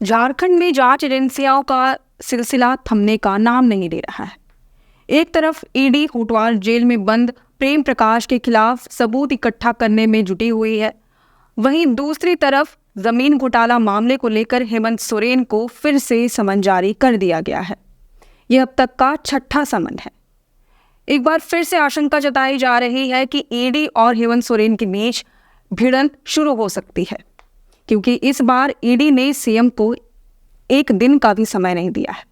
झारखंड में जांच एजेंसियों का सिलसिला थमने का नाम नहीं ले रहा है। एक तरफ ईडी होटवार जेल में बंद प्रेम प्रकाश के खिलाफ सबूत इकट्ठा करने में जुटी हुई है, वहीं दूसरी तरफ जमीन घोटाला मामले को लेकर हेमंत सोरेन को फिर से समन जारी कर दिया गया है। यह अब तक का छठा समन है। एक बार फिर से आशंका जताई जा रही है कि ईडी और हेमंत सोरेन के बीच भिड़ंत शुरू हो सकती है, क्योंकि इस बार ईडी ने सीएम को एक दिन का भी समय नहीं दिया है।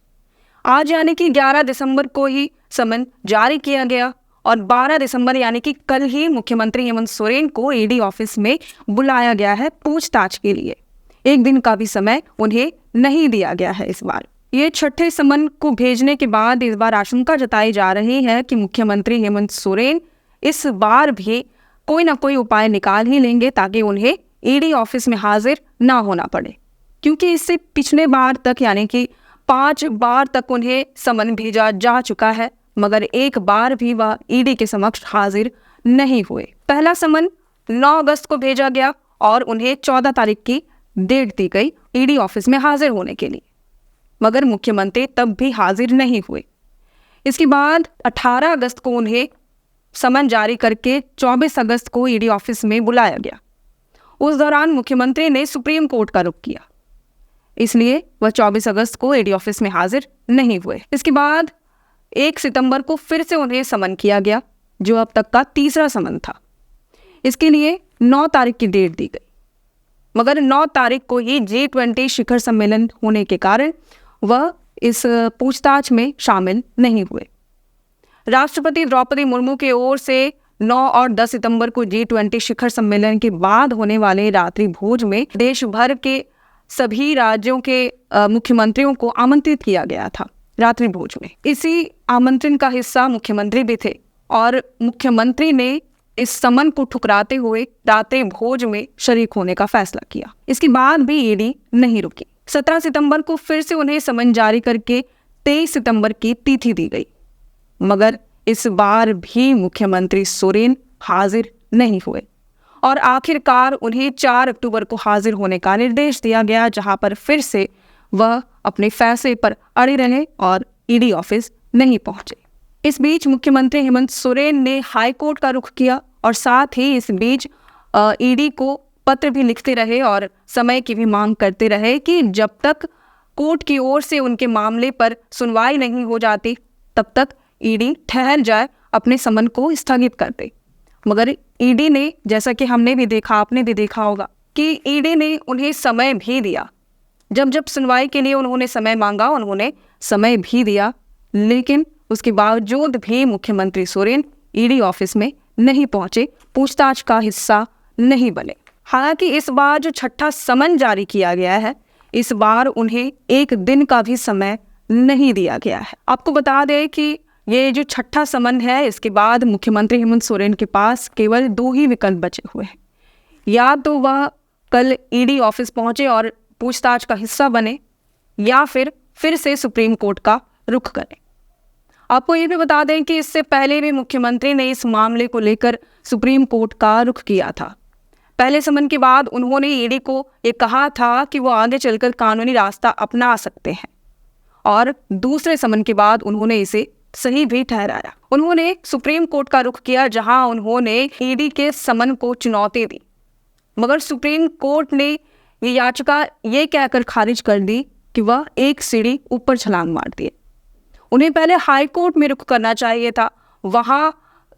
आज यानी कि 11 दिसंबर को ही समन जारी किया गया और 12 दिसंबर यानी कि कल ही मुख्यमंत्री हेमंत सोरेन को ईडी ऑफिस में बुलाया गया है पूछताछ के लिए। एक दिन का भी समय उन्हें नहीं दिया गया है। इस बार ये छठे समन को भेजने के बाद इस बार आशंका जताई जा रही है कि मुख्यमंत्री हेमंत सोरेन इस बार भी कोई ना कोई उपाय निकाल ही लेंगे ताकि उन्हें ईडी ऑफिस में हाजिर ना होना पड़े, क्योंकि इससे पिछले बार तक यानी कि 5 बार तक उन्हें समन भेजा जा चुका है, मगर एक बार भी वह ईडी के समक्ष हाजिर नहीं हुए। पहला समन 9 अगस्त को भेजा गया और उन्हें 14 तारीख की डेट दी गई ईडी ऑफिस में हाजिर होने के लिए, मगर मुख्यमंत्री तब भी हाजिर नहीं हुए। इसके बाद 18 अगस्त को उन्हें समन जारी करके 24 अगस्त को ईडी ऑफिस में बुलाया गया। उस दौरान मुख्यमंत्री ने सुप्रीम कोर्ट का रुख किया, इसलिए वह 24 अगस्त को ईडी ऑफिस में हाजिर नहीं हुए। इसके बाद 1 सितंबर को फिर से उन्हें समन किया गया, जो अब तक का तीसरा समन था। इसके लिए 9 तारीख की डेट दी गई, मगर 9 तारीख को ही G20 शिखर सम्मेलन होने के कारण वह इस पूछताछ में शामिल नहीं हुए। राष्ट्रपति द्रौपदी मुर्मू की ओर से 9 और 10 सितंबर को G20 शिखर सम्मेलन के बाद होने वाले रात्रि भोज में देश भर के सभी राज्यों के मुख्यमंत्रियों को आमंत्रित किया गया था रात्रि भोज में। इसी आमंत्रण का हिस्सा मुख्यमंत्री भी थे और मुख्यमंत्री ने इस समन को ठुकराते हुए रात्रि भोज में शरीक होने का फैसला किया। इसके बाद भी ईडी नहीं रुकी। 17 सितंबर को फिर से उन्हें समन जारी करके 23 सितंबर की तिथि दी गई, मगर इस बार भी मुख्यमंत्री सोरेन हाजिर नहीं हुए और आखिरकार उन्हें 4 अक्टूबर को हाजिर होने का निर्देश दिया गया, जहां पर फिर से वह अपने फैसले पर अड़े रहे और ईडी ऑफिस नहीं पहुंचे। इस बीच मुख्यमंत्री हेमंत सोरेन ने हाई कोर्ट का रुख किया और साथ ही इस बीच ईडी को पत्र भी लिखते रहे और समय की भी मांग करते रहे कि जब तक कोर्ट की ओर से उनके मामले पर सुनवाई नहीं हो जाती तब तक ईडी ठहर जाए, अपने समन को स्थगित कर दे। मगर ईडी ने, जैसा कि हमने भी देखा, आपने भी देखा होगा कि ईडी ने उन्हें समय भी दिया। जब जब सुनवाई के लिए उन्होंने समय मांगा, उन्होंने समय भी दिया, लेकिन उसके बावजूद भी मुख्यमंत्री सोरेन ईडी ऑफिस में नहीं पहुंचे, पूछताछ का हिस्सा नहीं बने। हालांकि इस बार जो छठा समन जारी किया गया है, इस बार उन्हें एक दिन का भी समय नहीं दिया गया है। आपको बता दें कि ये जो छठा समन है, इसके बाद मुख्यमंत्री हेमंत सोरेन के पास केवल 2 ही विकल्प बचे हुए हैं। या तो वह कल ईडी ऑफिस पहुंचे और पूछताछ का हिस्सा बने, या फिर से सुप्रीम कोर्ट का रुख करें। आपको ये भी बता दें कि इससे पहले भी मुख्यमंत्री ने इस मामले को लेकर सुप्रीम कोर्ट का रुख किया था। पहले समन के बाद उन्होंने ईडी को ये कहा था कि वो आगे चलकर कानूनी रास्ता अपना सकते हैं, और दूसरे समन के बाद उन्होंने इसे सही भी ठहराया। उन्होंने सुप्रीम कोर्ट का रुख किया, जहां उन्होंने ईडी के समन को चुनौती दी, मगर सुप्रीम कोर्ट ने ये याचिका ये कहकर खारिज कर दी कि वह एक सीढ़ी ऊपर छलांग मार दिए। उन्हें पहले हाई कोर्ट में रुख करना चाहिए था, वहां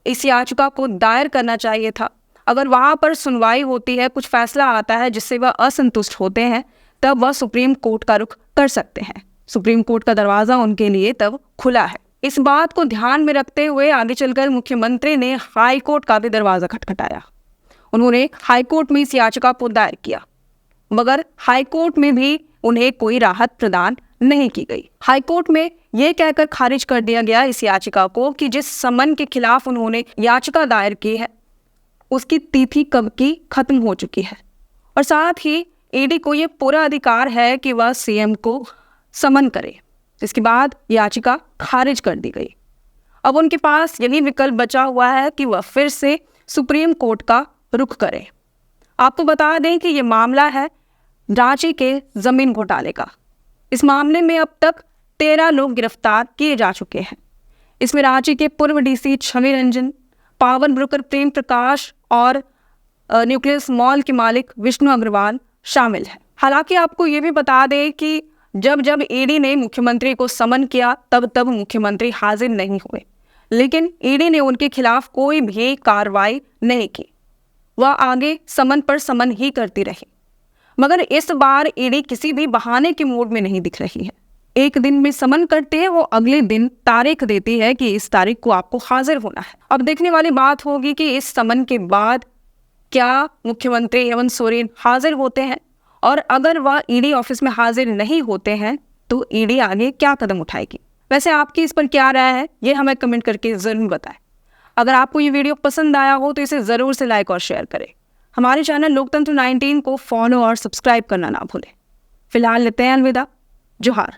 इस याचिका को दायर करना चाहिए था। अगर वहां पर सुनवाई होती है, कुछ फैसला आता है जिससे वह असंतुष्ट होते हैं, तब वह सुप्रीम कोर्ट का रुख कर सकते हैं। सुप्रीम कोर्ट का दरवाजा उनके लिए तब खुला है। इस बात को ध्यान में रखते हुए आगे चलकर मुख्यमंत्री ने हाई कोर्ट का भी दरवाजा खटखटाया। उन्होंने हाई कोर्ट में इस याचिका को दायर किया, मगर हाई कोर्ट में भी उन्हें कोई राहत प्रदान नहीं की गई। हाई कोर्ट में यह कहकर खारिज कर दिया गया इस याचिका को कि जिस समन के खिलाफ उन्होंने याचिका दायर की है, उसकी तिथि कब की खत्म हो चुकी है, और साथ ही ईडी को यह पूरा अधिकार है कि वह सीएम को समन करे। इसके बाद याचिका खारिज कर दी गई। अब उनके पास यही विकल्प बचा हुआ है कि वह फिर से सुप्रीम कोर्ट का रुख करें। आपको बता दें कि यह मामला है रांची के जमीन घोटाले का। इस मामले में अब तक 13 लोग गिरफ्तार किए जा चुके हैं। इसमें रांची के पूर्व DC Chhavi Ranjan, power broker Prem Prakash और न्यूक्लियस मॉल के मालिक विष्णु अग्रवाल शामिल है। हालांकि आपको ये भी बता दें कि जब ईडी ने मुख्यमंत्री को समन किया तब मुख्यमंत्री हाजिर नहीं हुए, लेकिन ईडी ने उनके खिलाफ कोई भी कार्रवाई नहीं की। वह आगे समन पर समन ही करती रही, मगर इस बार ईडी किसी भी बहाने के मूड में नहीं दिख रही है। एक दिन में समन करते हैं, वो अगले दिन तारीख देती है कि इस तारीख को आपको हाजिर होना है। अब देखने वाली बात होगी कि इस समन के बाद क्या मुख्यमंत्री हेमंत सोरेन हाजिर होते हैं, और अगर वह ईडी ऑफिस में हाजिर नहीं होते हैं तो ईडी आगे क्या कदम उठाएगी। वैसे आपकी इस पर क्या राय है, ये हमें कमेंट करके ज़रूर बताएं। अगर आपको ये वीडियो पसंद आया हो तो इसे ज़रूर से लाइक और शेयर करें। हमारे चैनल लोकतंत्र 19 को फॉलो और सब्सक्राइब करना ना भूलें। फिलहाल लेते हैं अलविदा। जोहार।